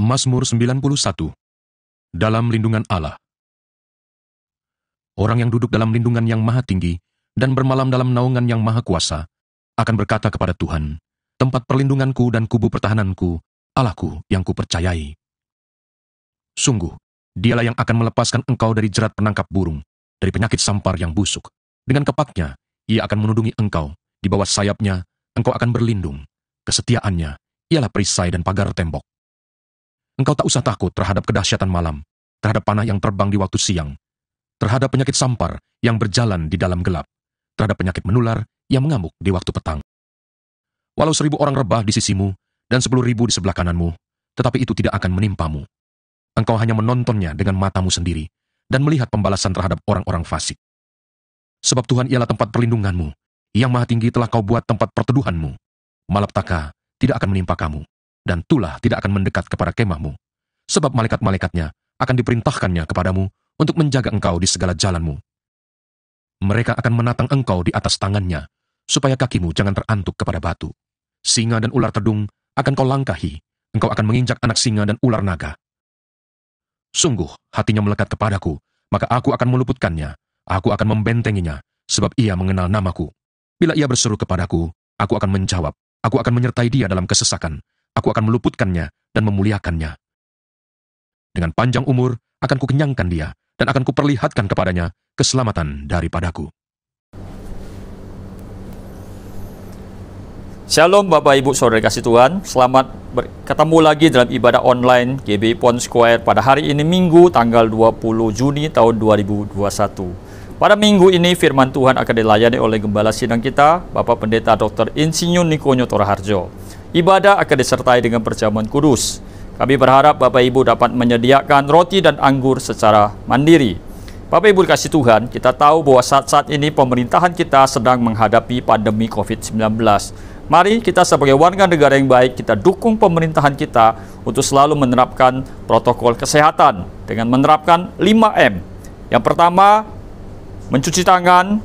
Mazmur 91. Dalam lindungan Allah. Orang yang duduk dalam lindungan yang maha tinggi dan bermalam dalam naungan yang maha kuasa akan berkata kepada Tuhan, tempat perlindunganku dan kubu pertahananku, Allahku yang kupercayai. Sungguh, dialah yang akan melepaskan engkau dari jerat penangkap burung, dari penyakit sampar yang busuk. Dengan kepaknya, ia akan menudungi engkau, di bawah sayapnya, engkau akan berlindung. Kesetiaannya, ialah perisai dan pagar tembok. Engkau tak usah takut terhadap kedahsyatan malam, terhadap panah yang terbang di waktu siang, terhadap penyakit sampar yang berjalan di dalam gelap, terhadap penyakit menular yang mengamuk di waktu petang. Walau 1000 orang rebah di sisimu dan 10.000 di sebelah kananmu, tetapi itu tidak akan menimpamu. Engkau hanya menontonnya dengan matamu sendiri dan melihat pembalasan terhadap orang-orang fasik. Sebab Tuhan ialah tempat perlindunganmu, yang maha tinggi telah kau buat tempat perteduhanmu. Malapetaka tidak akan menimpa kamu, dan tulah tidak akan mendekat kepada kemahmu. Sebab malaikat-malaikatnya akan diperintahkannya kepadamu untuk menjaga engkau di segala jalanmu. Mereka akan menatang engkau di atas tangannya, supaya kakimu jangan terantuk kepada batu. Singa dan ular tedung akan kau langkahi, engkau akan menginjak anak singa dan ular naga. Sungguh, hatinya melekat kepadaku, maka aku akan meluputkannya, aku akan membentenginya, sebab ia mengenal namaku. Bila ia berseru kepadaku, aku akan menjawab, aku akan menyertai dia dalam kesesakan, aku akan meluputkannya dan memuliakannya. Dengan panjang umur akan kukenyangkan dia, dan akan kuperlihatkan kepadanya keselamatan daripadaku. Shalom Bapak Ibu Saudara kasih Tuhan, selamat ketemu lagi dalam ibadah online GBI Pond Square pada hari ini Minggu tanggal 20 Juni tahun 2021. Pada minggu ini firman Tuhan akan dilayani oleh Gembala Sidang kita, Bapak Pendeta Dr. Insinyur Nikonyo Toraharjo. Ibadah akan disertai dengan perjamuan kudus. Kami berharap Bapak Ibu dapat menyediakan roti dan anggur secara mandiri. Bapak Ibu dikasih Tuhan, kita tahu bahwa saat-saat ini pemerintahan kita sedang menghadapi pandemi COVID-19. Mari kita sebagai warga negara yang baik, kita dukung pemerintahan kita untuk selalu menerapkan protokol kesehatan dengan menerapkan 5M. Yang pertama, mencuci tangan,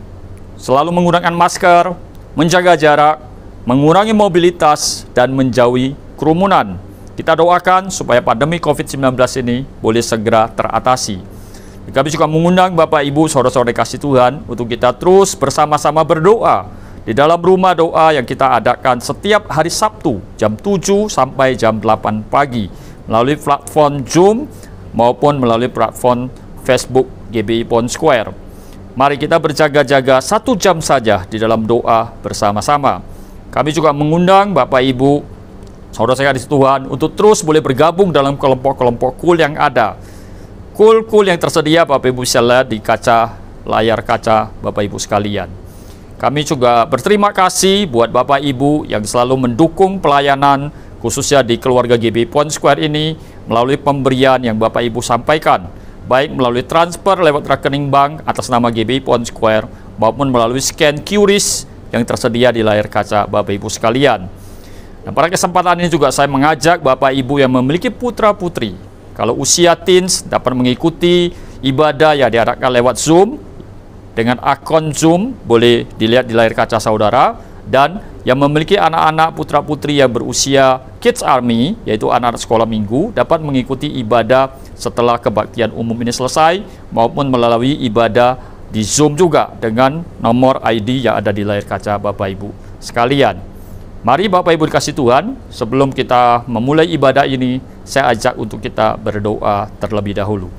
selalu menggunakan masker, menjaga jarak, mengurangi mobilitas, dan menjauhi kerumunan. Kita doakan supaya pandemi COVID-19 ini boleh segera teratasi. Kami juga mengundang Bapak Ibu, Saudara-saudara kasih Tuhan untuk kita terus bersama-sama berdoa di dalam rumah doa yang kita adakan setiap hari Sabtu jam 7 sampai jam 8 pagi melalui platform Zoom maupun melalui platform Facebook GBI Pond Square. Mari kita berjaga-jaga 1 jam saja di dalam doa bersama-sama. Kami juga mengundang Bapak Ibu, saudara saya di Tuhan, untuk terus boleh bergabung dalam kelompok-kelompok kul yang ada. Kul-kul yang tersedia Bapak Ibu bisa lihat di layar kaca Bapak Ibu sekalian. Kami juga berterima kasih buat Bapak Ibu yang selalu mendukung pelayanan, khususnya di keluarga GBI Pond Square ini, melalui pemberian yang Bapak Ibu sampaikan, baik melalui transfer lewat rekening bank atas nama GBI Pond Square, maupun melalui scan QRIS yang tersedia di layar kaca Bapak Ibu sekalian. Dan pada kesempatan ini juga saya mengajak Bapak Ibu yang memiliki putra-putri, kalau usia teens dapat mengikuti ibadah yang diadakan lewat Zoom, dengan akun Zoom boleh dilihat di layar kaca saudara. Dan yang memiliki anak-anak putra-putri yang berusia Kids Army, yaitu anak sekolah minggu, dapat mengikuti ibadah setelah kebaktian umum ini selesai, maupun melalui ibadah di Zoom juga dengan nomor ID yang ada di layar kaca Bapak Ibu sekalian. Mari Bapak Ibu dikasih Tuhan, sebelum kita memulai ibadah ini, saya ajak untuk kita berdoa terlebih dahulu.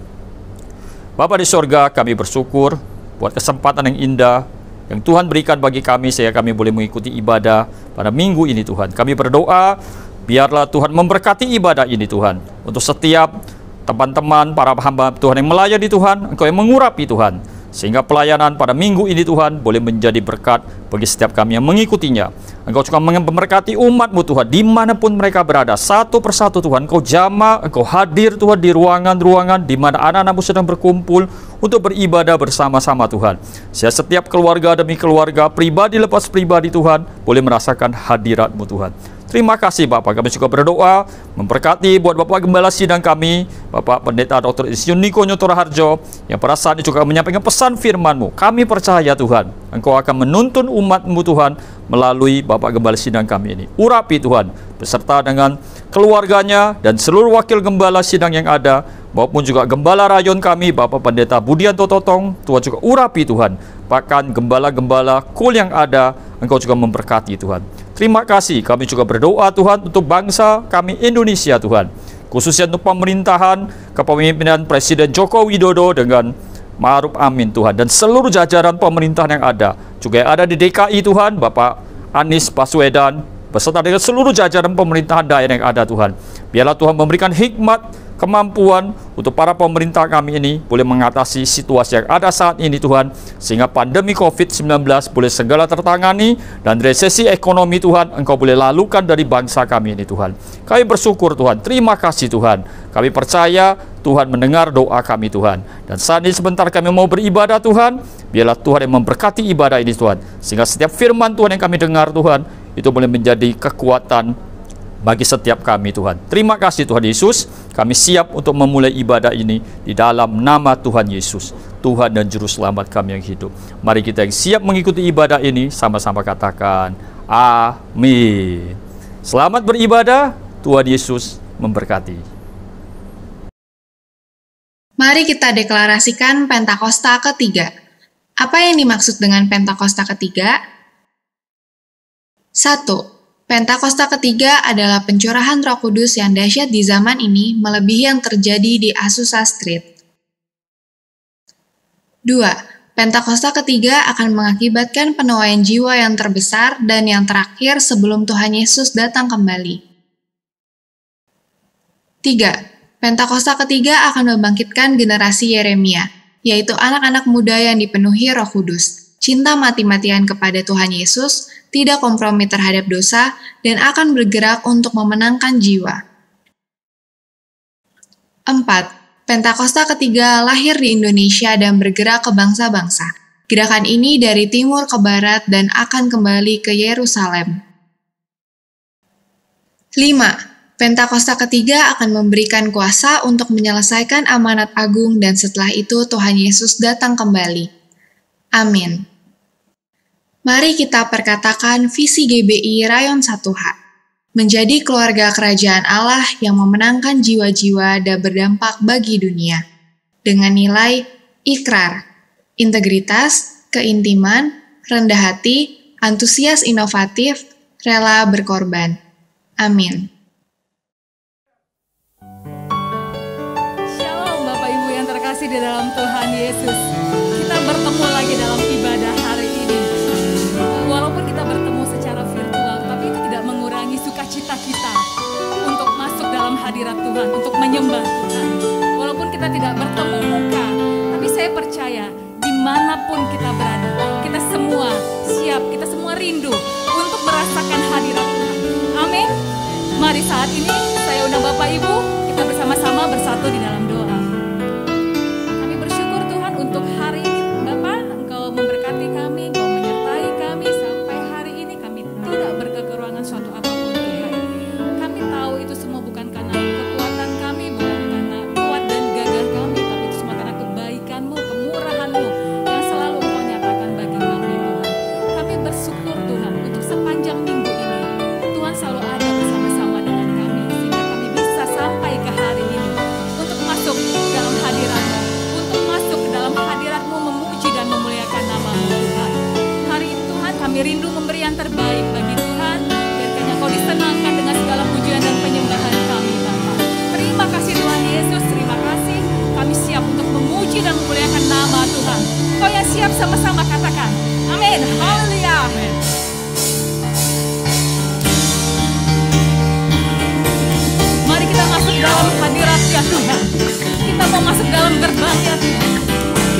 Bapa di sorga, kami bersyukur buat kesempatan yang indah yang Tuhan berikan bagi kami sehingga kami boleh mengikuti ibadah pada minggu ini Tuhan. Kami berdoa, biarlah Tuhan memberkati ibadah ini Tuhan. Untuk setiap teman-teman, para hamba Tuhan yang melayani Tuhan, Engkau yang mengurapi Tuhan. Sehingga pelayanan pada minggu ini Tuhan boleh menjadi berkat bagi setiap kami yang mengikutinya. Engkau juga memberkati umat-Mu Tuhan, dimanapun mereka berada. Satu persatu Tuhan, Engkau jamah, Engkau hadir Tuhan di ruangan-ruangan di mana anak-anak-Mu sedang berkumpul untuk beribadah bersama-sama Tuhan. Setiap keluarga demi keluarga, pribadi lepas pribadi Tuhan, boleh merasakan hadirat-Mu Tuhan. Terima kasih Bapak, kami juga berdoa memberkati buat Bapak Gembala Sidang kami, Bapak Pendeta Dr. Insinyur Nikonyo Toraharjo, yang pada saat ini juga menyampaikan pesan firman-Mu. Kami percaya Tuhan, Engkau akan menuntun umat-Mu Tuhan melalui Bapak Gembala Sidang kami ini. Urapi Tuhan, beserta dengan keluarganya dan seluruh wakil Gembala Sidang yang ada, maupun juga Gembala Rayon kami, Bapak Pendeta Budianto Totong. Tuhan juga urapi Tuhan, bahkan gembala-gembala kul yang ada, Engkau juga memberkati Tuhan. Terima kasih, kami juga berdoa Tuhan untuk bangsa kami Indonesia Tuhan, khususnya untuk pemerintahan, kepemimpinan Presiden Joko Widodo dengan Ma'ruf Amin Tuhan, dan seluruh jajaran pemerintahan yang ada, juga yang ada di DKI Tuhan, Bapak Anies Baswedan, beserta dengan seluruh jajaran pemerintahan daerah yang ada Tuhan. Biarlah Tuhan memberikan hikmat, kemampuan untuk para pemerintah kami ini boleh mengatasi situasi yang ada saat ini Tuhan, sehingga pandemi COVID-19 boleh segala tertangani dan resesi ekonomi Tuhan Engkau boleh lalukan dari bangsa kami ini Tuhan. Kami bersyukur Tuhan, terima kasih Tuhan. Kami percaya Tuhan mendengar doa kami Tuhan. Dan saat ini sebentar kami mau beribadah Tuhan, biarlah Tuhan yang memberkati ibadah ini Tuhan, sehingga setiap firman Tuhan yang kami dengar Tuhan, itu boleh menjadi kekuatan bagi setiap kami Tuhan. Terima kasih Tuhan Yesus, kami siap untuk memulai ibadah ini di dalam nama Tuhan Yesus, Tuhan dan Juru Selamat kami yang hidup. Mari kita yang siap mengikuti ibadah ini sama-sama katakan amin. Selamat beribadah, Tuhan Yesus memberkati. Mari kita deklarasikan Pentakosta ketiga. Apa yang dimaksud dengan Pentakosta ketiga? 1. Pentakosta ketiga adalah pencurahan Roh Kudus yang dahsyat di zaman ini melebihi yang terjadi di Azusa Street. 2. Pentakosta ketiga akan mengakibatkan penuaian jiwa yang terbesar dan yang terakhir sebelum Tuhan Yesus datang kembali. 3. Pentakosta ketiga akan membangkitkan generasi Yeremia, yaitu anak-anak muda yang dipenuhi Roh Kudus, cinta mati-matian kepada Tuhan Yesus, tidak kompromi terhadap dosa, dan akan bergerak untuk memenangkan jiwa. 4. Pentakosta ketiga lahir di Indonesia dan bergerak ke bangsa-bangsa. Gerakan ini dari timur ke barat dan akan kembali ke Yerusalem. 5. Pentakosta ketiga akan memberikan kuasa untuk menyelesaikan amanat agung dan setelah itu Tuhan Yesus datang kembali. Amin. Mari kita perkatakan visi GBI Rayon 1H, menjadi keluarga kerajaan Allah yang memenangkan jiwa-jiwa dan berdampak bagi dunia, dengan nilai ikrar, integritas, keintiman, rendah hati, antusias inovatif, rela berkorban. Amin. Shalom Bapak Ibu yang terkasih di dalam Tuhan Yesus. Kita bertemu lagi dalam ibadah hari ini. Walaupun kita bertemu secara virtual, tapi itu tidak mengurangi sukacita kita untuk masuk dalam hadirat Tuhan, untuk menyembah Tuhan. Walaupun kita tidak bertemu muka, tapi saya percaya dimanapun kita berada, kita semua siap, kita semua rindu untuk merasakan hadirat Tuhan. Amin. Mari saat ini saya undang Bapak Ibu, kita bersama-sama bersatu di dalam doa. Kami bersyukur Tuhan untuk hari ini Bapak, Engkau memberkati kami, Engkau menyertai kami sampai hari ini kami tidak berkekurangan suatu apapun Tuhan. Kami tahu itu semua bukan karena kekuatan kami, bukan karena kuat dan gagah kami, tapi itu semua karena kebaikan-Mu, kemurahan-Mu yang selalu Engkau nyatakan bagi kami Tuhan. Kami bersyukur Tuhan untuk sepanjang minggu ini Tuhan selalu ada bersama-sama dengan kami sehingga kami bisa sampai ke hari ini untuk masuk dalam hadirat-Mu, untuk masuk ke dalam hadirat-Mu memuji dan memuliakan nama-Mu Tuhan. Hari ini Tuhan kami rindu memberi yang terbaik bagi Tuhan, biarkan Engkau disenangkan dengan segala pujian dan penyembahan kami Bapa. Terima kasih Tuhan Yesus, terima kasih. Kami siap untuk memuji dan memuliakan nama Tuhan. Kau yang siap sama-sama katakan, amin, haleluya. Mari kita masuk dalam hadirat ya Tuhan. Kita mau masuk dalam gerbang ya Tuhan.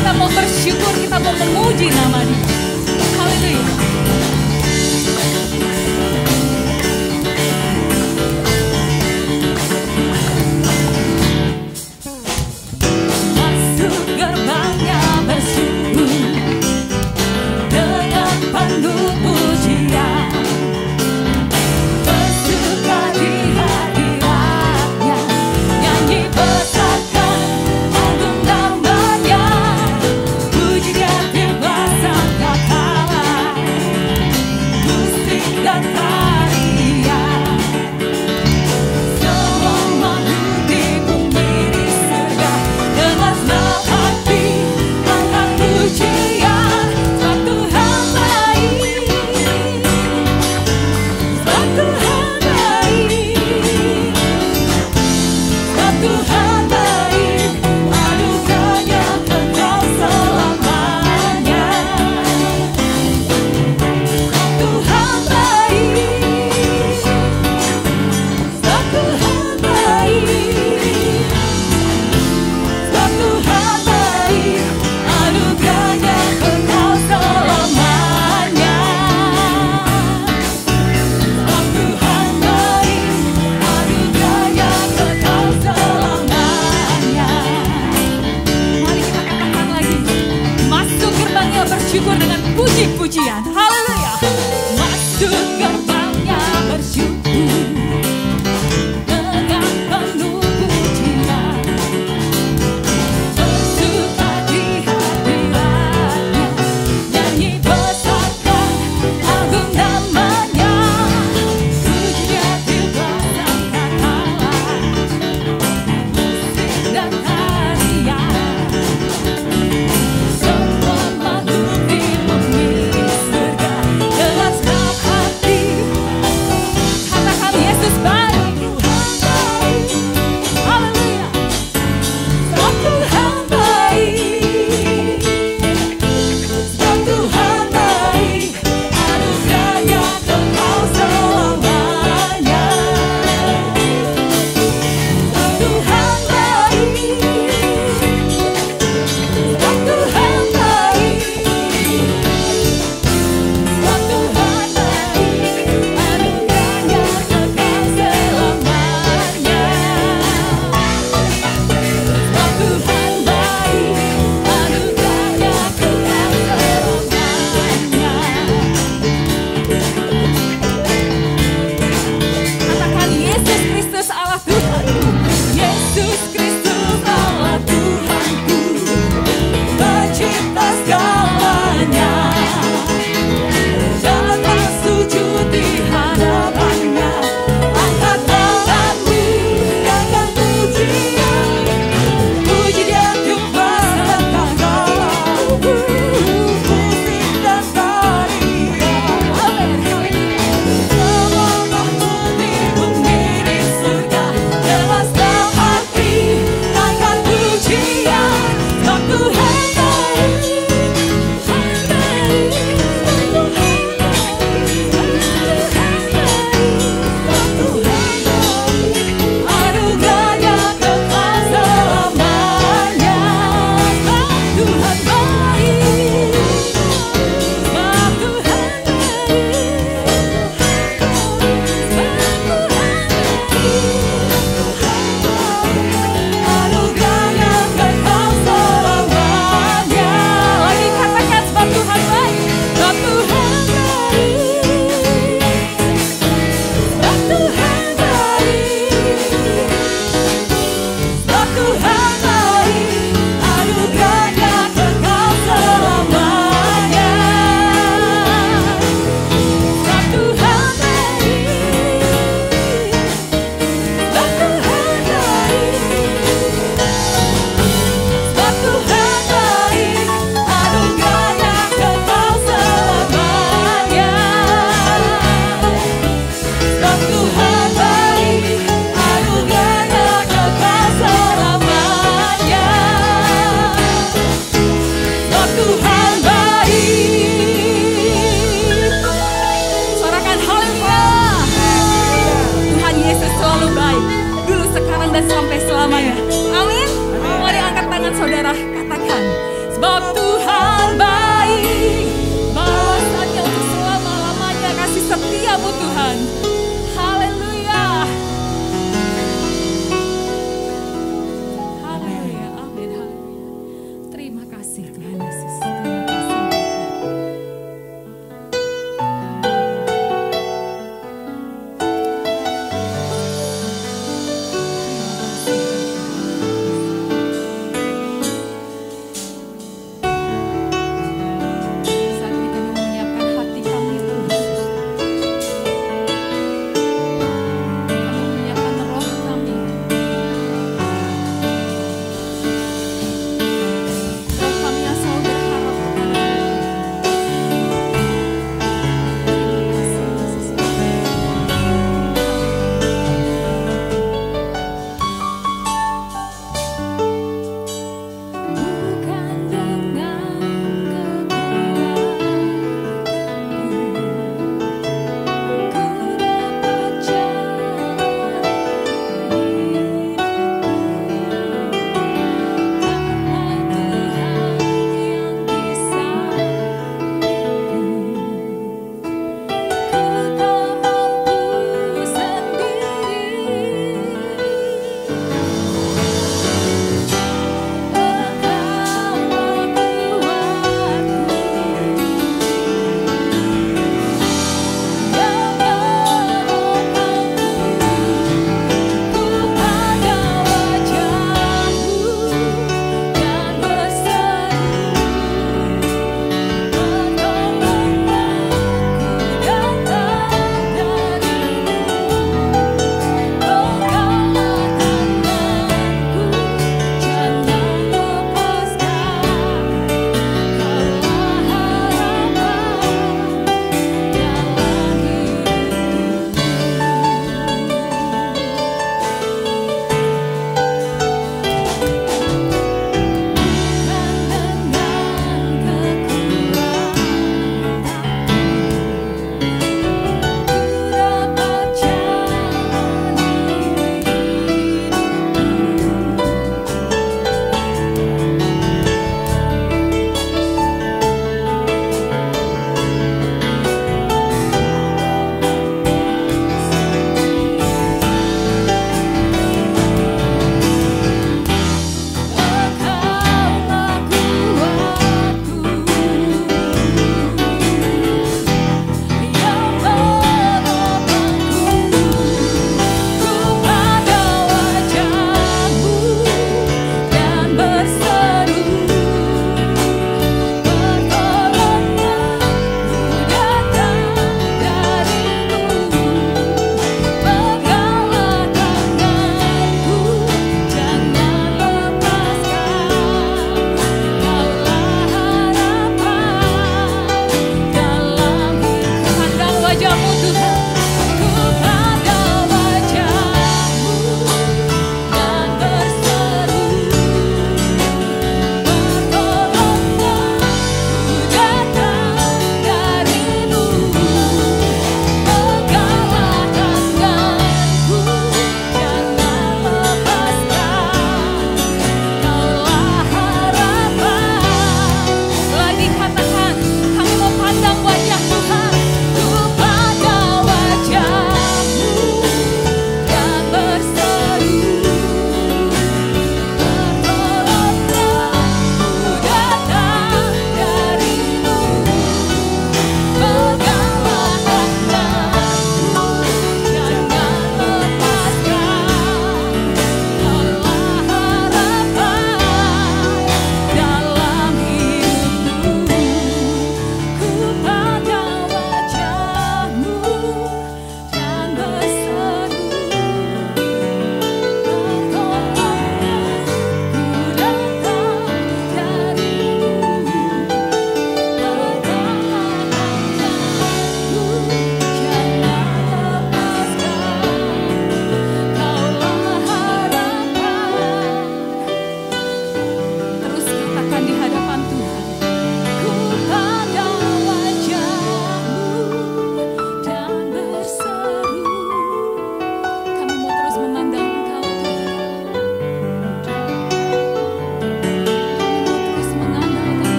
Kita mau bersyukur, kita mau memuji nama Dia. Haleluya. Masuk gerbangnya bersyukur dengan penuh pujian. Bersuka di hadiratnya, nyanyi besarkan agung namanya. Puji Dia di bangsa Zakaria. Semua makhluk di bumi di surga dengan senang hati angkat pujian sebab Tuhan baik, sebab Tuhan baik, sebab Tuhan baik, anugerahnya kekal selamanya. Tuhan baik.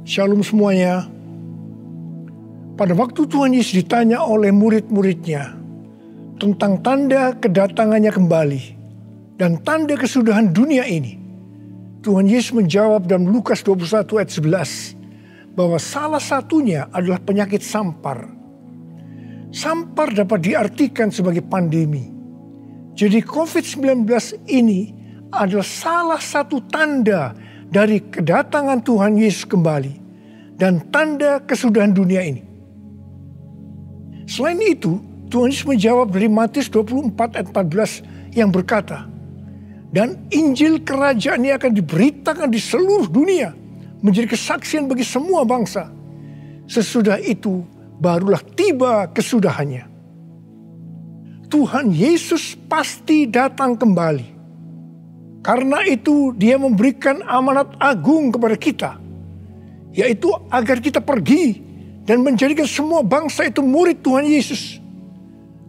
Shalom semuanya. Pada waktu Tuhan Yesus ditanya oleh murid-muridnya tentang tanda kedatangannya kembali dan tanda kesudahan dunia ini, Tuhan Yesus menjawab dalam Lukas 21 ayat 11 bahwa salah satunya adalah penyakit sampar. Sampar dapat diartikan sebagai pandemi. Jadi COVID-19 ini adalah salah satu tanda dari kedatangan Tuhan Yesus kembali dan tanda kesudahan dunia ini. Selain itu, Tuhan Yesus menjawab dari Matius 24 ayat 14 yang berkata, dan Injil kerajaan ini akan diberitakan di seluruh dunia, menjadi kesaksian bagi semua bangsa. Sesudah itu, barulah tiba kesudahannya. Tuhan Yesus pasti datang kembali. Karena itu dia memberikan amanat agung kepada kita, yaitu agar kita pergi dan menjadikan semua bangsa itu murid Tuhan Yesus.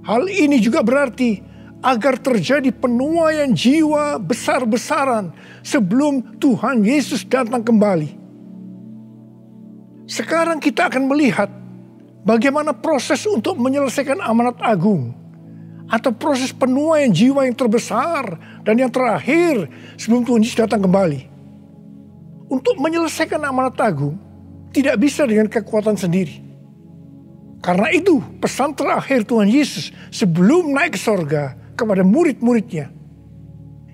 Hal ini juga berarti agar terjadi penuaian jiwa besar-besaran sebelum Tuhan Yesus datang kembali. Sekarang kita akan melihat bagaimana proses untuk menyelesaikan amanat agung atau proses penuaian jiwa yang terbesar dan yang terakhir sebelum Tuhan Yesus datang kembali. Untuk menyelesaikan amanat agung tidak bisa dengan kekuatan sendiri. Karena itu pesan terakhir Tuhan Yesus sebelum naik ke sorga kepada murid-muridnya,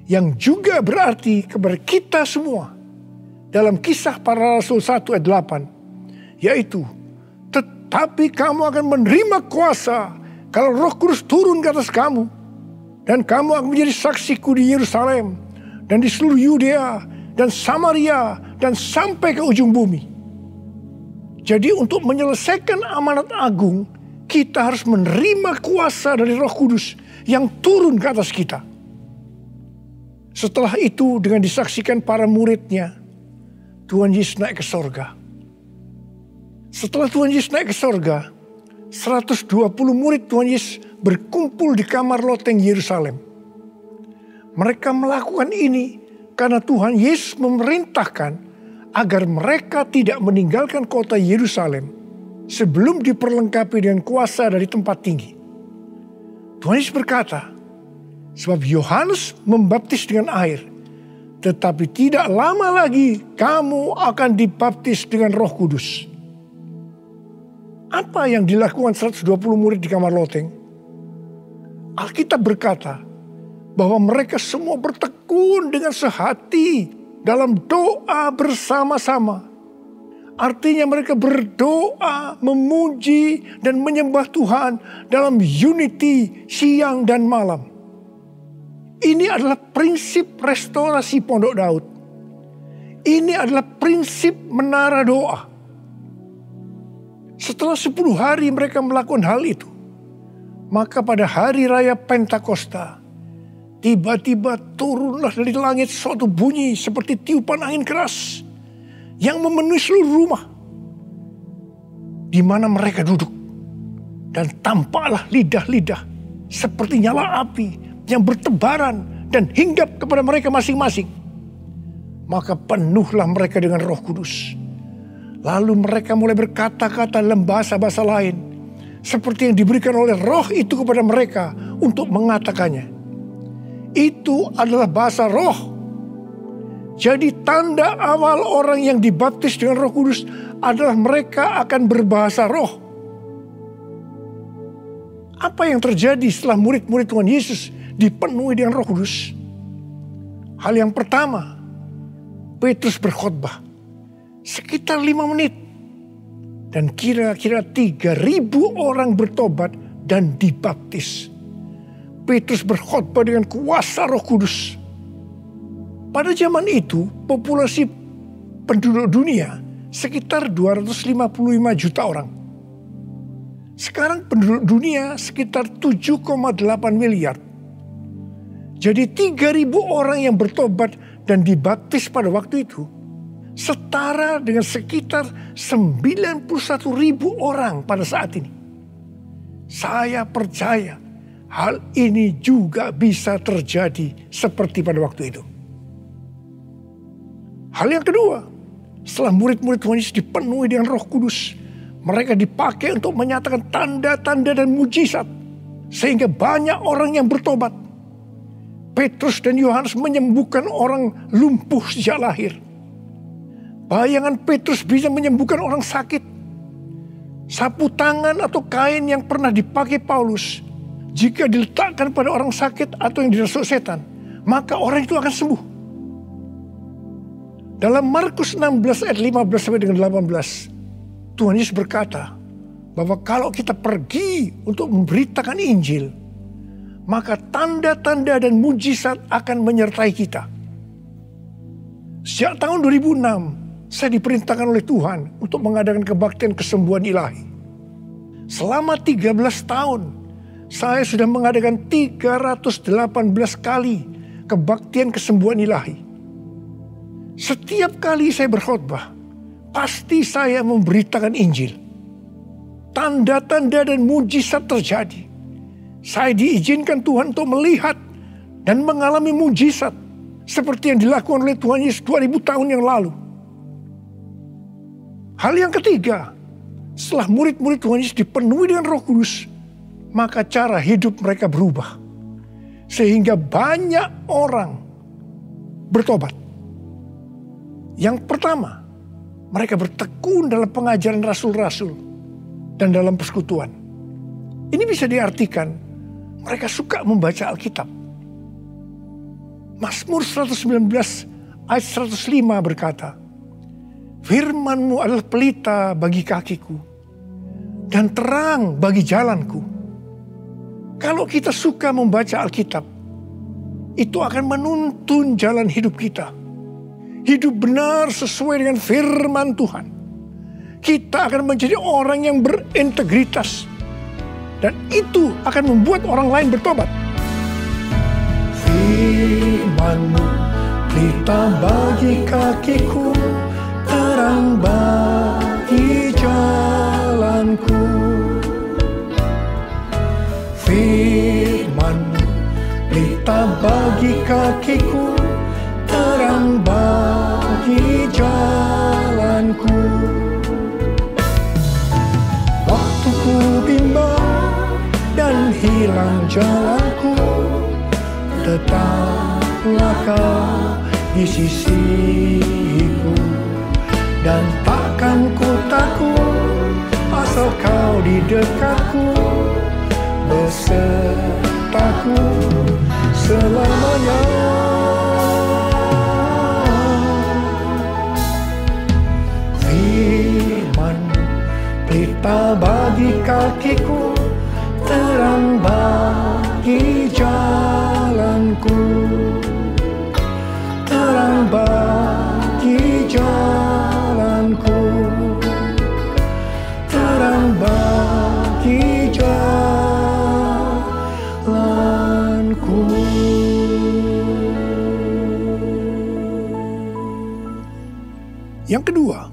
yang juga berarti kepada kita semua dalam Kisah Para Rasul 1 ayat 8, yaitu, tetapi kamu akan menerima kuasa kalau Roh Kudus turun ke atas kamu, dan kamu akan menjadi saksiku di Yerusalem dan di seluruh Yudea dan Samaria dan sampai ke ujung bumi. Jadi untuk menyelesaikan amanat agung, kita harus menerima kuasa dari Roh Kudus yang turun ke atas kita. Setelah itu dengan disaksikan para muridnya, Tuhan Yesus naik ke sorga. Setelah Tuhan Yesus naik ke sorga, 120 murid Tuhan Yesus berkumpul di kamar loteng Yerusalem. Mereka melakukan ini karena Tuhan Yesus memerintahkan agar mereka tidak meninggalkan kota Yerusalem sebelum diperlengkapi dengan kuasa dari tempat tinggi. Tuhan Yesus berkata, sebab Yohanes membaptis dengan air, tetapi tidak lama lagi kamu akan dibaptis dengan Roh Kudus. Apa yang dilakukan 120 murid di kamar loteng? Alkitab berkata bahwa mereka semua bertekun dengan sehati dalam doa bersama-sama. Artinya mereka berdoa, memuji dan menyembah Tuhan dalam unity siang dan malam. Ini adalah prinsip restorasi Pondok Daud. Ini adalah prinsip menara doa. Setelah 10 hari mereka melakukan hal itu, maka pada hari raya Pentakosta, tiba-tiba turunlah dari langit suatu bunyi seperti tiupan angin keras yang memenuhi seluruh rumah di mana mereka duduk. Dan tampaklah lidah-lidah seperti nyala api yang bertebaran dan hinggap kepada mereka masing-masing. Maka penuhlah mereka dengan Roh Kudus. Lalu mereka mulai berkata-kata dalam bahasa-bahasa lain, seperti yang diberikan oleh Roh itu kepada mereka untuk mengatakannya. Itu adalah bahasa roh. Jadi tanda awal orang yang dibaptis dengan Roh Kudus adalah mereka akan berbahasa roh. Apa yang terjadi setelah murid-murid Tuhan Yesus dipenuhi dengan Roh Kudus? Hal yang pertama, Petrus berkhotbah sekitar 5 menit. Dan kira-kira 3.000 orang bertobat dan dibaptis. Petrus berkhotbah dengan kuasa Roh Kudus. Pada zaman itu, populasi penduduk dunia sekitar 255 juta orang. Sekarang penduduk dunia sekitar 7,8 miliar. Jadi 3.000 orang yang bertobat dan dibaptis pada waktu itu setara dengan sekitar 91.000 orang pada saat ini. Saya percaya hal ini juga bisa terjadi seperti pada waktu itu. Hal yang kedua, Setelah murid-murid Tuhan Yesus dipenuhi dengan Roh Kudus, mereka dipakai untuk menyatakan tanda-tanda dan mujizat, sehingga banyak orang yang bertobat. Petrus dan Yohanes menyembuhkan orang lumpuh sejak lahir. Bayangan Petrus bisa menyembuhkan orang sakit. Sapu tangan atau kain yang pernah dipakai Paulus, jika diletakkan pada orang sakit atau yang dirasuk setan, maka orang itu akan sembuh. Dalam Markus 16 ayat 15 sampai dengan 18, Tuhan Yesus berkata bahwa kalau kita pergi untuk memberitakan Injil, maka tanda-tanda dan mujizat akan menyertai kita. Sejak tahun 2006, saya diperintahkan oleh Tuhan untuk mengadakan kebaktian kesembuhan ilahi. Selama 13 tahun, saya sudah mengadakan 318 kali kebaktian kesembuhan ilahi. Setiap kali saya berkhotbah, pasti saya memberitakan Injil. Tanda-tanda dan mujizat terjadi. Saya diizinkan Tuhan untuk melihat dan mengalami mujizat seperti yang dilakukan oleh Tuhan Yesus 2000 tahun yang lalu. Hal yang ketiga, setelah murid-murid Tuhan Yesus dipenuhi dengan Roh Kudus, maka cara hidup mereka berubah. Sehingga banyak orang bertobat. Yang pertama, mereka bertekun dalam pengajaran rasul-rasul dan dalam persekutuan. Ini bisa diartikan mereka suka membaca Alkitab. Mazmur 119 ayat 105 berkata, "Firman-Mu adalah pelita bagi kakiku dan terang bagi jalanku." Kalau kita suka membaca Alkitab, itu akan menuntun jalan hidup kita. Hidup benar sesuai dengan firman Tuhan. Kita akan menjadi orang yang berintegritas. Dan itu akan membuat orang lain bertobat. Firman-Mu pelita bagi kakiku, terang bagi jalanku. Firman-Mu pelita bagi kakiku, terang bagi jalanku. Waktu ku bimbang dan hilang jalanku, tetaplah Kau di sisiku. Dan takkan ku takut asal Kau di dekatku, besertaku selamanya. Pelita bagi kakiku, terang bagi jalanku. Terang bagi jalanku. Terang bagi jalanku. Yang kedua,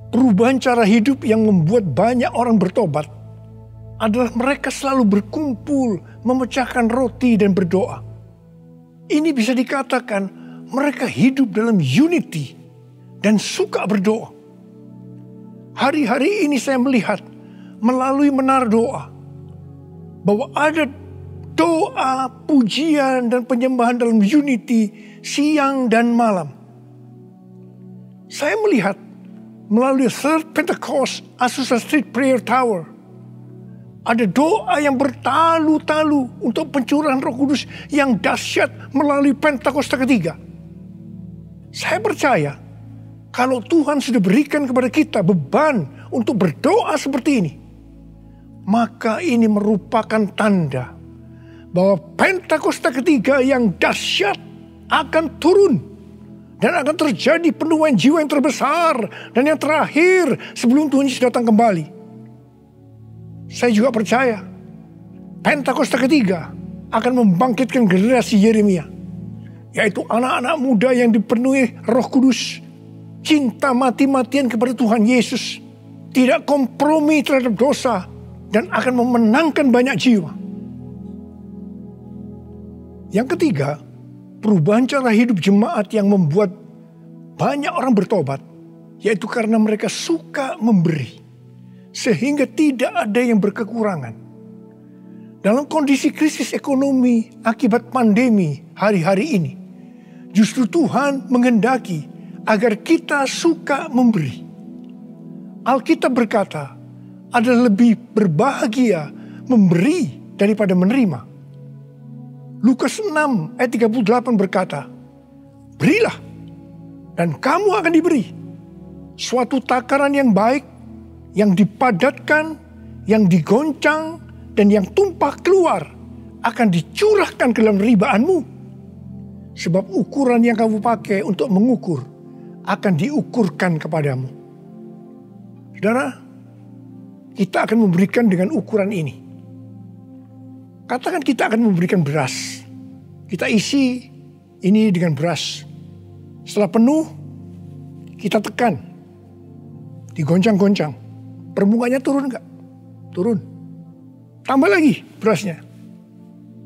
perubahan cara hidup yang membuat banyak orang bertobat adalah mereka selalu berkumpul, memecahkan roti dan berdoa. Ini bisa dikatakan mereka hidup dalam unity dan suka berdoa. Hari-hari ini saya melihat melalui menara doa bahwa ada doa, pujian dan penyembahan dalam unity siang dan malam. Saya melihat melalui Third Pentecost Azusa Street Prayer Tower, ada doa yang bertalu-talu untuk pencurahan Roh Kudus yang dahsyat melalui Pentakosta ketiga. Saya percaya kalau Tuhan sudah berikan kepada kita beban untuk berdoa seperti ini, maka ini merupakan tanda bahwa Pentakosta ketiga yang dahsyat akan turun. Dan akan terjadi penuaian jiwa yang terbesar dan yang terakhir sebelum Tuhan Yesus datang kembali. Saya juga percaya Pentakosta ketiga akan membangkitkan generasi Yeremia, yaitu anak-anak muda yang dipenuhi Roh Kudus, cinta mati-matian kepada Tuhan Yesus, tidak kompromi terhadap dosa, dan akan memenangkan banyak jiwa. Yang ketiga, perubahan cara hidup jemaat yang membuat banyak orang bertobat yaitu karena mereka suka memberi, sehingga tidak ada yang berkekurangan. Dalam kondisi krisis ekonomi akibat pandemi hari-hari ini, justru Tuhan menghendaki agar kita suka memberi. Alkitab berkata, ada lebih berbahagia memberi daripada menerima. Lukas 6 ayat 38 berkata, berilah dan kamu akan diberi. Suatu takaran yang baik, yang dipadatkan, yang digoncang, dan yang tumpah keluar akan dicurahkan ke dalam ribaanmu. Sebab ukuran yang kamu pakai untuk mengukur akan diukurkan kepadamu. Saudara, kita akan memberikan dengan ukuran ini. Katakan kita akan memberikan beras. Kita isi ini dengan beras. Setelah penuh, kita tekan. Digoncang-goncang. Permukaannya turun enggak? Turun. Tambah lagi berasnya.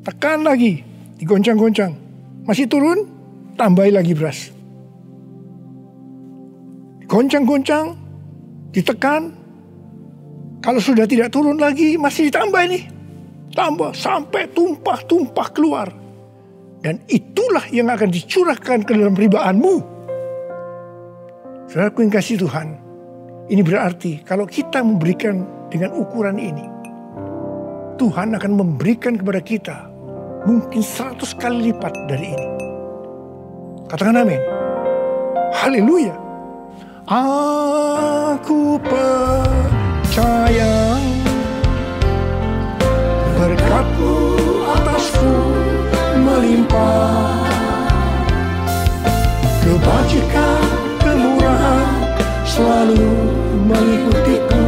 Tekan lagi. Digoncang-goncang. Masih turun, tambahi lagi beras. Goncang-goncang, ditekan. Kalau sudah tidak turun lagi, masih ditambah ini. Tambah sampai tumpah-tumpah keluar. Dan itulah yang akan dicurahkan ke dalam ribaanmu. Saudaraku yang kasih Tuhan, ini berarti kalau kita memberikan dengan ukuran ini, Tuhan akan memberikan kepada kita mungkin 100 kali lipat dari ini. Katakan amin. Haleluya. Aku percaya berkat-Mu atasku melimpah, kebajikan, kemurahan selalu mengikutiku.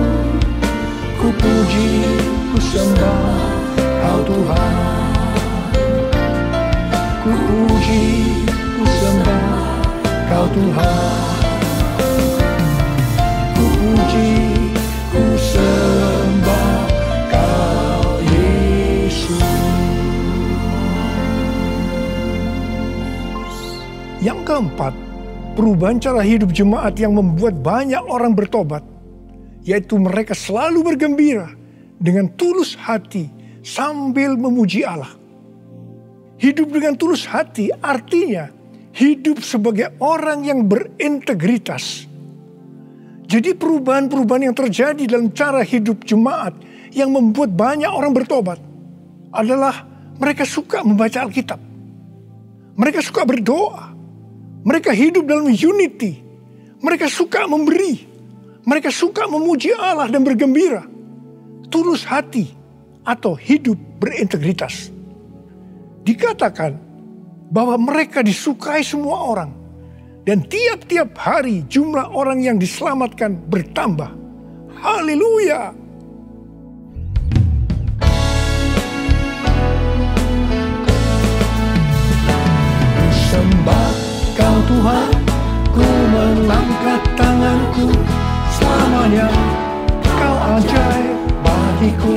Ku puji, ku sembah Kau Tuhan. Ku puji, ku sembah Kau Tuhan. Ku puji, ku sembah Kau Yesus. Yang keempat, perubahan cara hidup jemaat yang membuat banyak orang bertobat, yaitu mereka selalu bergembira dengan tulus hati sambil memuji Allah. Hidup dengan tulus hati artinya hidup sebagai orang yang berintegritas. Jadi perubahan-perubahan yang terjadi dalam cara hidup jemaat yang membuat banyak orang bertobat adalah mereka suka membaca Alkitab. Mereka suka berdoa. Mereka hidup dalam unity. Mereka suka memberi. Mereka suka memuji Allah dan bergembira. Tulus hati atau hidup berintegritas. Dikatakan bahwa mereka disukai semua orang. Dan tiap-tiap hari jumlah orang yang diselamatkan bertambah. Haleluya. Sembah Kau Tuhan, ku mengangkat tanganku. Selamanya Kau ajaib bagiku.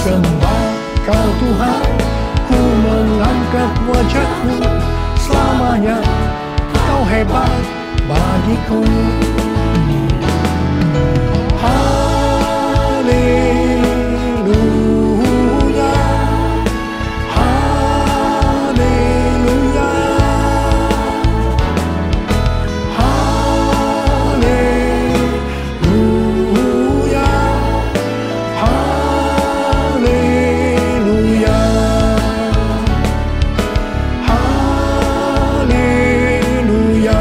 Sembah Kau Tuhan, ku mengangkat wajah-Mu. Selamanya Kau hebat bagiku. Haleluya, haleluya, haleluya, haleluya, haleluya,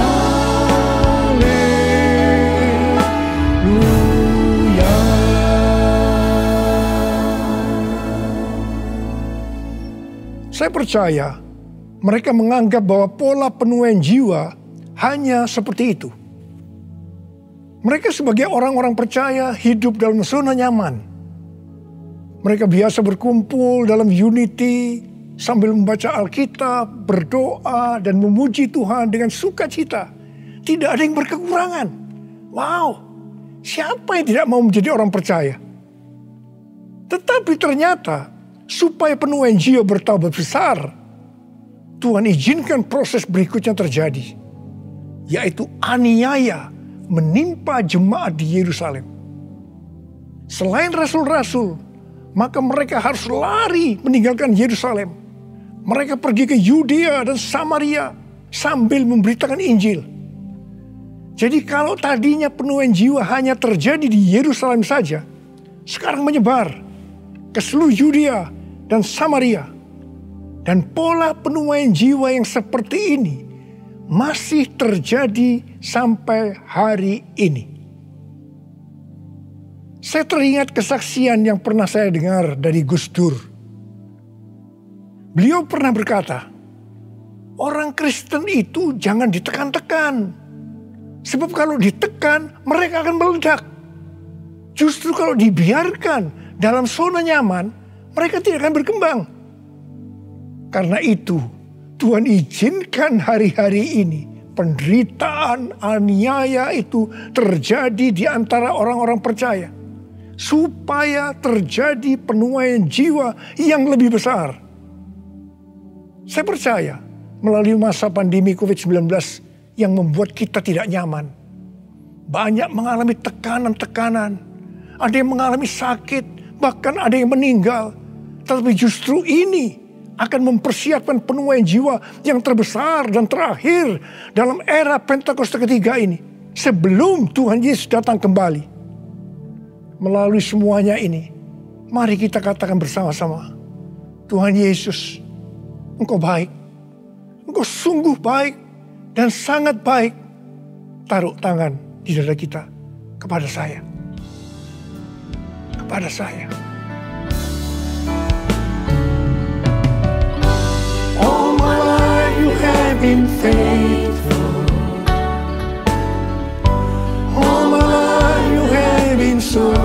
haleluya. Saya percaya mereka menganggap bahwa pola penuaian jiwa hanya seperti itu. Mereka sebagai orang-orang percaya hidup dalam zona nyaman. Mereka biasa berkumpul dalam unity sambil membaca Alkitab, berdoa, dan memuji Tuhan dengan sukacita. Tidak ada yang berkekurangan. Wow, siapa yang tidak mau menjadi orang percaya? Tetapi ternyata supaya penuaian jiwa bertambah besar, Tuhan izinkan proses berikutnya terjadi, yaitu aniaya menimpa jemaat di Yerusalem. Selain rasul-rasul, maka mereka harus lari meninggalkan Yerusalem. Mereka pergi ke Yudea dan Samaria sambil memberitakan Injil. Jadi kalau tadinya penuaian jiwa hanya terjadi di Yerusalem saja, sekarang menyebar ke seluruh Yudea dan Samaria. Dan pola penuaian jiwa yang seperti ini masih terjadi sampai hari ini. Saya teringat kesaksian yang pernah saya dengar dari Gus Dur. Beliau pernah berkata, orang Kristen itu jangan ditekan-tekan. Sebab kalau ditekan, mereka akan meledak. Justru kalau dibiarkan dalam zona nyaman, mereka tidak akan berkembang. Karena itu, Tuhan izinkan hari-hari ini penderitaan, aniaya itu terjadi di antara orang-orang percaya. Supaya terjadi penuaian jiwa yang lebih besar. Saya percaya melalui masa pandemi COVID-19 yang membuat kita tidak nyaman. Banyak mengalami tekanan-tekanan. Ada yang mengalami sakit, bahkan ada yang meninggal. Tetapi justru ini akan mempersiapkan penuaian jiwa yang terbesar dan terakhir dalam era Pentakosta ketiga ini. Sebelum Tuhan Yesus datang kembali. Melalui semuanya ini, mari kita katakan bersama-sama, Tuhan Yesus, Engkau baik. Engkau sungguh baik dan sangat baik. Taruh tangan di dada kita kepada saya. Kepada saya. All my life you have been faithful. All my life you have been so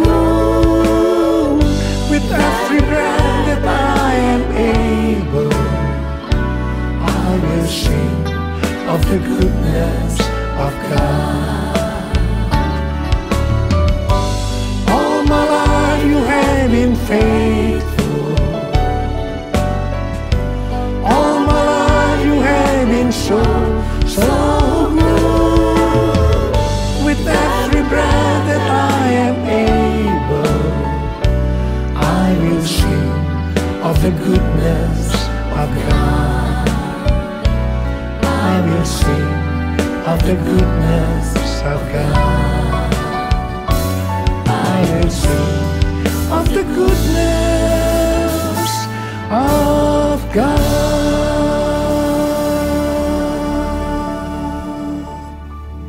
good. With every breath that I am able, I will sing of the goodness of God. All my life you have been faithful. So good. With every breath that I am able, I will sing of the goodness of God. I will sing of the goodness of God. I will sing of the goodness of God.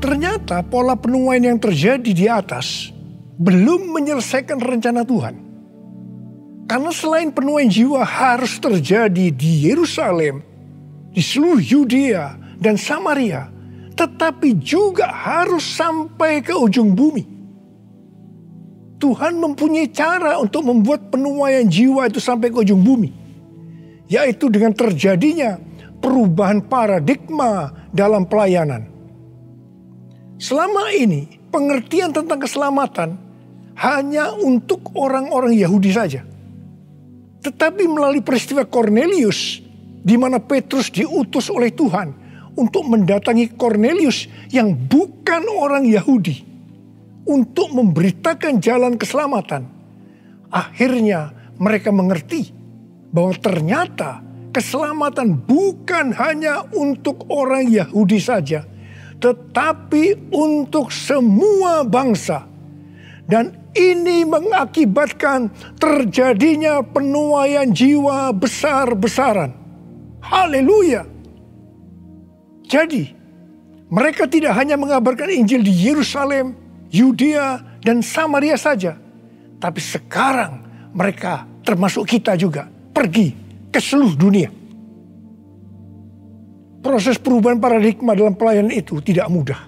Ternyata pola penuaian yang terjadi di atas belum menyelesaikan rencana Tuhan. Karena selain penuaian jiwa harus terjadi di Yerusalem, di seluruh Yudea dan Samaria, tetapi juga harus sampai ke ujung bumi. Tuhan mempunyai cara untuk membuat penuaian jiwa itu sampai ke ujung bumi, yaitu dengan terjadinya perubahan paradigma dalam pelayanan. Selama ini, pengertian tentang keselamatan hanya untuk orang-orang Yahudi saja. Tetapi melalui peristiwa Kornelius, di mana Petrus diutus oleh Tuhan untuk mendatangi Kornelius yang bukan orang Yahudi, untuk memberitakan jalan keselamatan. Akhirnya mereka mengerti bahwa ternyata keselamatan bukan hanya untuk orang Yahudi saja, tetapi untuk semua bangsa. Dan ini mengakibatkan terjadinya penuaian jiwa besar-besaran. Haleluya. Jadi, mereka tidak hanya mengabarkan Injil di Yerusalem, Yudea, dan Samaria saja. Tapi sekarang mereka termasuk kita juga pergi ke seluruh dunia. Proses perubahan paradigma dalam pelayanan itu tidak mudah.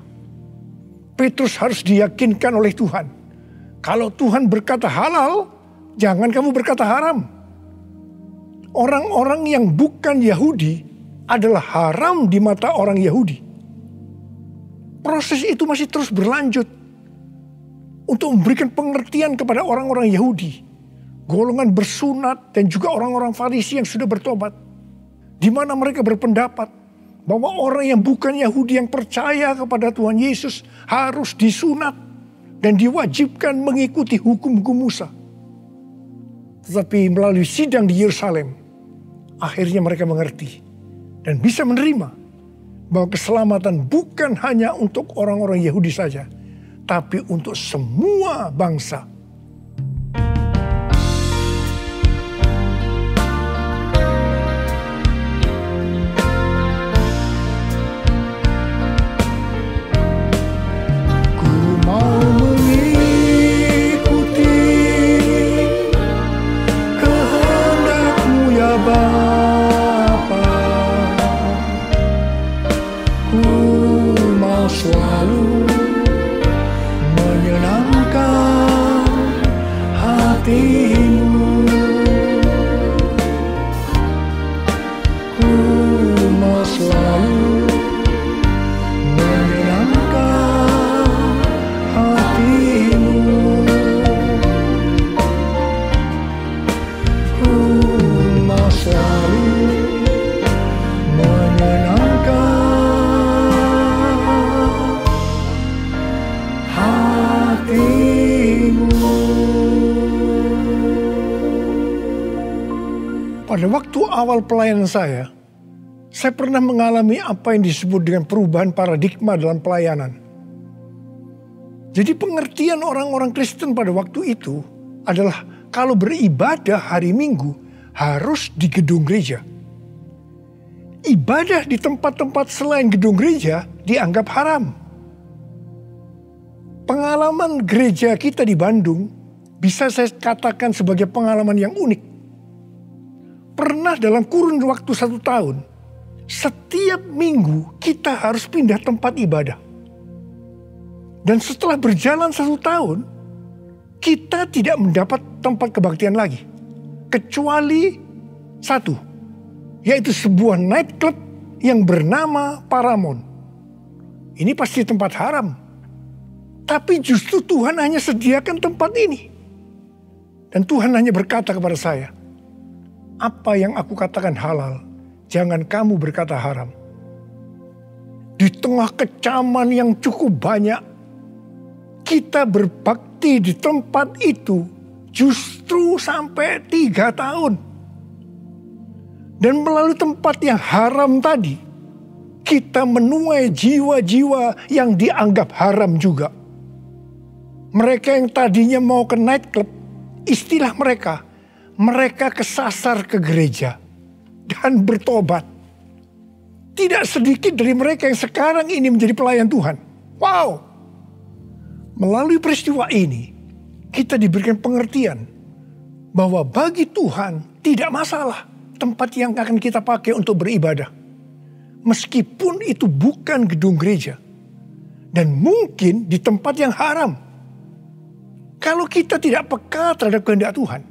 Petrus harus diyakinkan oleh Tuhan. Kalau Tuhan berkata halal, jangan kamu berkata haram. Orang-orang yang bukan Yahudi adalah haram di mata orang Yahudi. Proses itu masih terus berlanjut untuk memberikan pengertian kepada orang-orang Yahudi, golongan bersunat dan juga orang-orang Farisi yang sudah bertobat. di mana mereka berpendapat bahwa orang yang bukan Yahudi yang percaya kepada Tuhan Yesus harus disunat dan diwajibkan mengikuti hukum-hukum Musa. Tetapi melalui sidang di Yerusalem, akhirnya mereka mengerti dan bisa menerima bahwa keselamatan bukan hanya untuk orang-orang Yahudi saja, tapi untuk semua bangsa. Selalu menyenangkan hatimu, ku mau selalu menyenangkan hatimu, ku mau selalu menyenangkan Pada waktu awal pelayanan saya pernah mengalami apa yang disebut dengan perubahan paradigma dalam pelayanan. Jadi pengertian orang-orang Kristen pada waktu itu adalah kalau beribadah hari Minggu harus di gedung gereja. Ibadah di tempat-tempat selain gedung gereja dianggap haram. Pengalaman gereja kita di Bandung bisa saya katakan sebagai pengalaman yang unik. Pernah dalam kurun waktu 1 tahun, setiap minggu kita harus pindah tempat ibadah. Dan setelah berjalan 1 tahun, kita tidak mendapat tempat kebaktian lagi. Kecuali satu, yaitu sebuah nightclub yang bernama Paramount. Ini pasti tempat haram. Tapi justru Tuhan hanya sediakan tempat ini. Dan Tuhan hanya berkata kepada saya, apa yang aku katakan halal, jangan kamu berkata haram. Di tengah kecaman yang cukup banyak, kita berbakti di tempat itu justru sampai 3 tahun. Dan melalui tempat yang haram tadi, kita menuai jiwa-jiwa yang dianggap haram juga. Mereka yang tadinya mau ke nightclub, istilah mereka kesasar ke gereja dan bertobat. Tidak sedikit dari mereka yang sekarang ini menjadi pelayan Tuhan. Wow! Melalui peristiwa ini, kita diberikan pengertian bahwa bagi Tuhan tidak masalah tempat yang akan kita pakai untuk beribadah. Meskipun itu bukan gedung gereja. Dan mungkin di tempat yang haram. Kalau kita tidak peka terhadap kehendak Tuhan,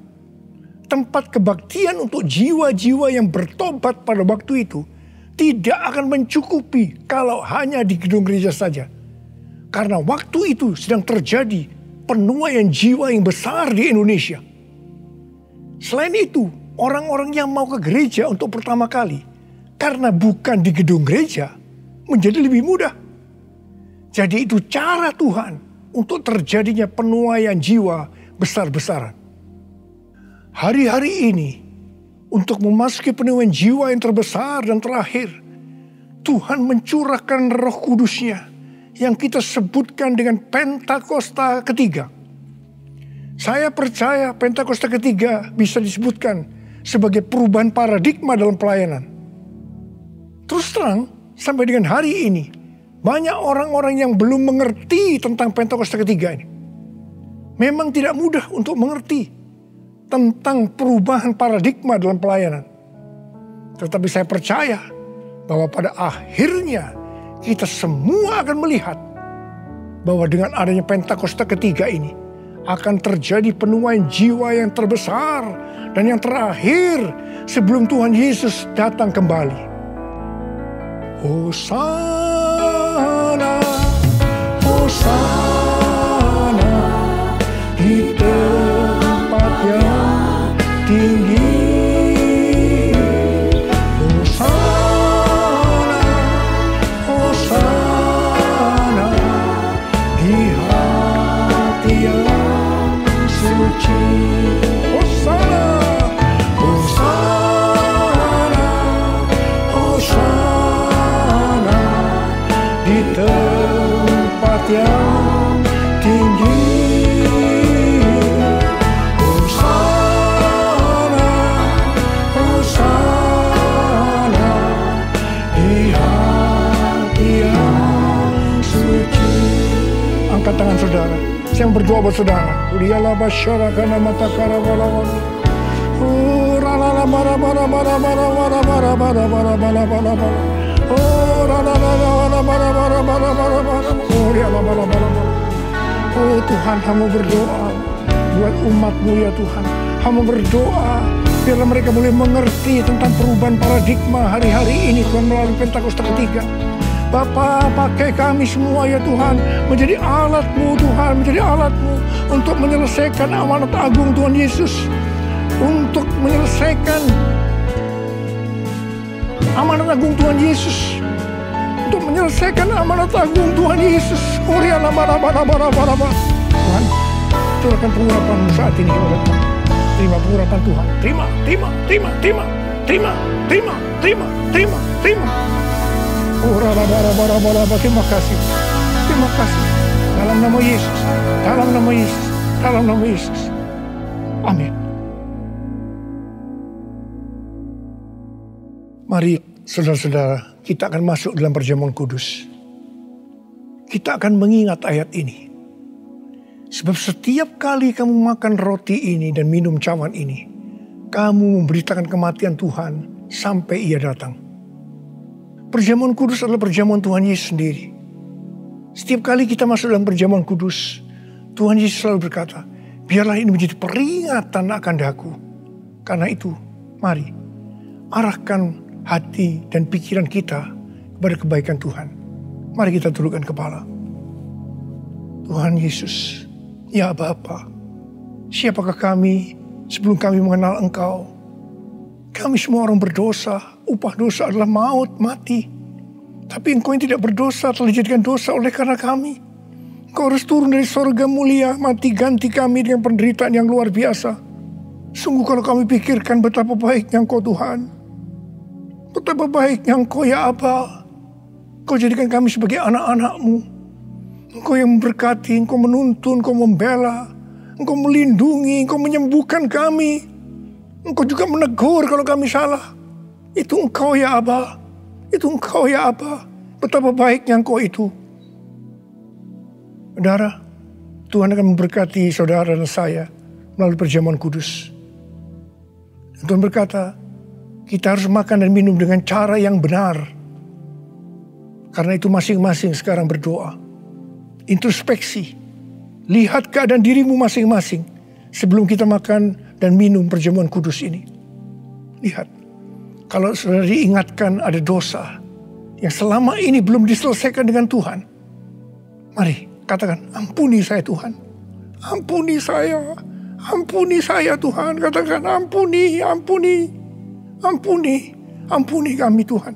tempat kebaktian untuk jiwa-jiwa yang bertobat pada waktu itu tidak akan mencukupi kalau hanya di gedung gereja saja. Karena waktu itu sedang terjadi penuaian jiwa yang besar di Indonesia. Selain itu, orang-orang yang mau ke gereja untuk pertama kali, karena bukan di gedung gereja, menjadi lebih mudah. Jadi itu cara Tuhan untuk terjadinya penuaian jiwa besar-besaran. Hari-hari ini, untuk memasuki penuaian jiwa yang terbesar dan terakhir, Tuhan mencurahkan Roh Kudus-Nya yang kita sebutkan dengan Pentakosta ketiga. Saya percaya Pentakosta ketiga bisa disebutkan sebagai perubahan paradigma dalam pelayanan. Terus terang, sampai dengan hari ini, banyak orang-orang yang belum mengerti tentang Pentakosta ketiga ini. Memang tidak mudah untuk mengerti tentang perubahan paradigma dalam pelayanan. Tetapi saya percaya bahwa pada akhirnya kita semua akan melihat bahwa dengan adanya Pentakosta ketiga ini akan terjadi penuaian jiwa yang terbesar dan yang terakhir sebelum Tuhan Yesus datang kembali. Hosana, Hosana di tempat yang tinggi. Hosana. yang tinggi. Hosana, Hosana di hati yang suci. Angkat tangan saudara. Saya berdoa buat saudara. Uliyalah basyarakana matakara walawal. Ralala bara bara bara bara bara bara bara bara bara bara bara. Ralala bara bara bara bara bara bara. Uliyalah bara bara bara. Oh Tuhan, hamba berdoa buat umat-Mu ya Tuhan. Hamba berdoa biarlah mereka boleh mengerti tentang perubahan paradigma hari-hari ini Tuhan melalui Pentakosta ketiga. Bapa, pakai kami semua ya Tuhan menjadi alat-Mu Tuhan, menjadi alat-Mu untuk menyelesaikan amanat agung Tuhan Yesus, untuk menyelesaikan amanat agung Tuhan Yesus, untuk menyelesaikan amanat agung Tuhan Yesus. Tuhan, curahkan pengurapan-Mu saat ini kepada Tuhan. Terima pengurapan Tuhan. Terima. Terima kasih. Terima kasih. Dalam nama Yesus. Dalam nama Yesus. Dalam nama Yesus. Amin. Mari saudara-saudara, kita akan masuk dalam perjamuan kudus. Kita akan mengingat ayat ini. Sebab setiap kali kamu makan roti ini dan minum cawan ini, kamu memberitakan kematian Tuhan sampai Ia datang. Perjamuan kudus adalah perjamuan Tuhan Yesus sendiri. Setiap kali kita masuk dalam perjamuan kudus, Tuhan Yesus selalu berkata, biarlah ini menjadi peringatan akan daku. Karena itu, mari arahkan hati dan pikiran kita kepada kebaikan Tuhan. Mari kita tundukkan kepala. Tuhan Yesus, ya Bapa, siapakah kami sebelum kami mengenal Engkau? Kami semua orang berdosa, upah dosa adalah maut, mati. Tapi Engkau yang tidak berdosa telah dijadikan dosa oleh karena kami. Engkau harus turun dari sorga mulia, mati ganti kami dengan penderitaan yang luar biasa. Sungguh kalau kami pikirkan betapa baiknya Engkau Tuhan. Betapa baiknya Engkau ya Aba. Engkau jadikan kami sebagai anak-anak-Mu. Engkau yang memberkati, Engkau menuntun, Engkau membela, Engkau melindungi, Engkau menyembuhkan kami. Engkau juga menegur kalau kami salah. Itu Engkau ya Aba. Itu Engkau ya Aba. Betapa baiknya Engkau itu. Saudara, Tuhan akan memberkati saudara dan saya melalui perjamuan kudus. Dan Tuhan berkata, kita harus makan dan minum dengan cara yang benar. Karena itu masing-masing sekarang berdoa. Introspeksi. Lihat keadaan dirimu masing-masing sebelum kita makan dan minum perjamuan kudus ini. Lihat, kalau saudara diingatkan ada dosa yang selama ini belum diselesaikan dengan Tuhan, mari katakan, ampuni saya Tuhan. Ampuni saya Tuhan. Katakan, ampuni kami Tuhan.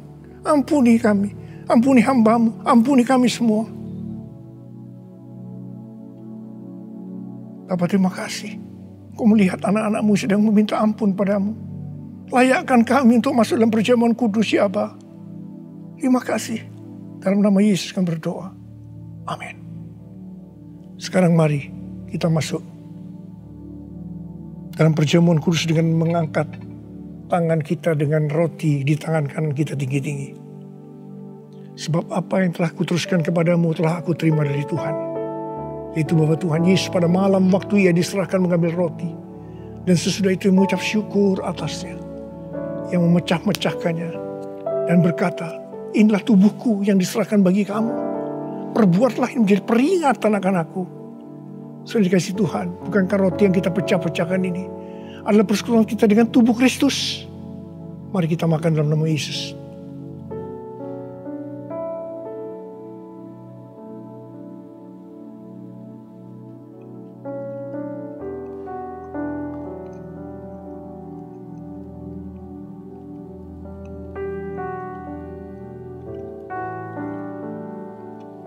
Ampuni kami, ampuni hamba-Mu, ampuni kami semua. Bapa, terima kasih. Kau melihat anak-anak-Mu sedang meminta ampun padamu. Layakkan kami untuk masuk dalam perjamuan kudus ya Aba. Terima kasih. Dalam nama Yesus kami berdoa. Amin. Sekarang mari kita masuk dalam perjamuan kudus dengan mengangkat tangan kita dengan roti di tangan kanan kita tinggi-tinggi. Sebab apa yang telah kuteruskan kepadamu telah aku terima dari Tuhan. Yaitu bahwa Tuhan Yesus pada malam waktu Ia diserahkan mengambil roti. Dan sesudah itu mengucap syukur atasnya. Yang memecah-mecahkannya. Dan berkata, inilah tubuhku yang diserahkan bagi kamu. Perbuatlah ini menjadi peringatan akan aku. Sudah dikasih Tuhan, bukankah roti yang kita pecah-pecahkan ini adalah persekutuan kita dengan tubuh Kristus? Mari kita makan dalam nama Yesus.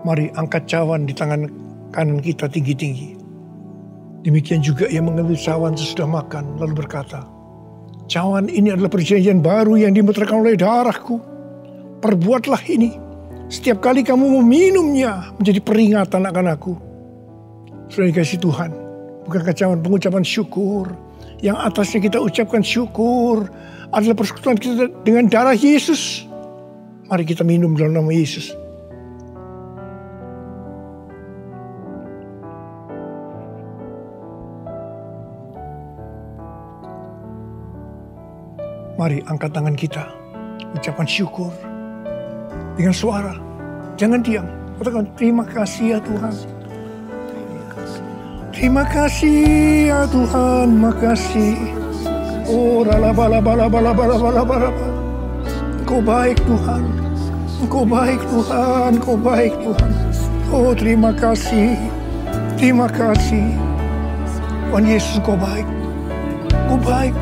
Mari angkat cawan di tangan kanan kita tinggi-tinggi. Demikian juga Ia mengambil cawan sesudah makan lalu berkata, cawan ini adalah perjanjian baru yang dimeteraikan oleh darahku. Perbuatlah ini Setiap kali kamu meminumnya menjadi peringatan akan aku. Sudah dikasih Tuhan, bukankah pengucapan syukur yang atasnya kita ucapkan syukur adalah persekutuan kita dengan darah Yesus. Mari kita minum dalam nama Yesus. Mari angkat tangan kita, ucapan syukur dengan suara. Jangan diam, katakan terima kasih ya Tuhan. Terima kasih ya Tuhan, makasih. Oh, Engkau baik Tuhan, Engkau baik Tuhan, Engkau baik Tuhan. Oh, terima kasih, terima kasih. Tuhan Yesus, Engkau baik, Engkau baik.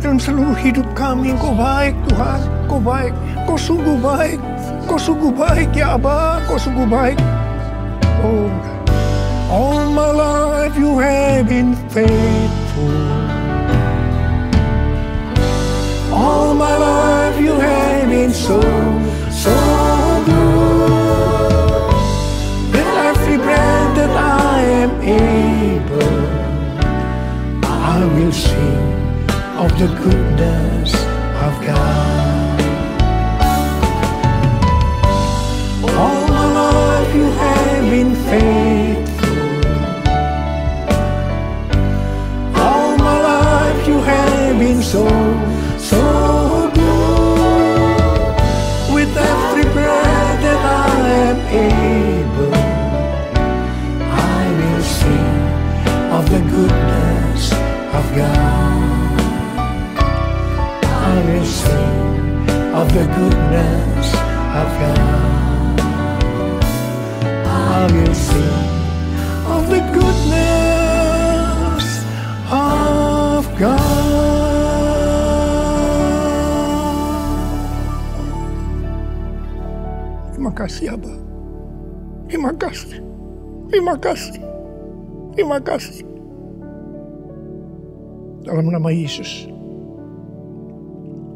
Dalam seluruh hidup kami, Engkau baik Tuhan, Engkau baik. Engkau sungguh baik, Engkau sungguh baik ya Aba, Engkau sungguh baik. Oh, all my life you have been faithful. All my life you have been so good. With every breath that I am able, I will sing of the goodness of God. All my life you have been faithful. All my life you have been so good. With every breath that I am able, I will sing of the goodness of God. I will sing of the goodness of God. I will sing of the goodness of God. Terima kasih Abah. Terima kasih. Terima kasih. Terima kasih. Dalam nama Yesus.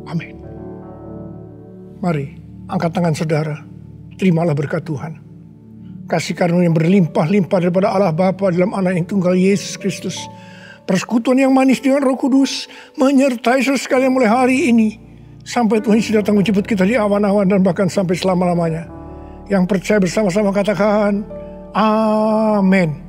Amin. Mari angkat tangan saudara. Terimalah berkat Tuhan. Kasih karunia yang berlimpah-limpah daripada Allah Bapa dalam Anak yang tunggal Yesus Kristus. Persekutuan yang manis dengan Roh Kudus menyertai saudara sekalian mulai hari ini sampai Tuhan Yesus datang menjemput kita di awan-awan dan bahkan sampai selama-lamanya. Yang percaya bersama-sama katakan amin.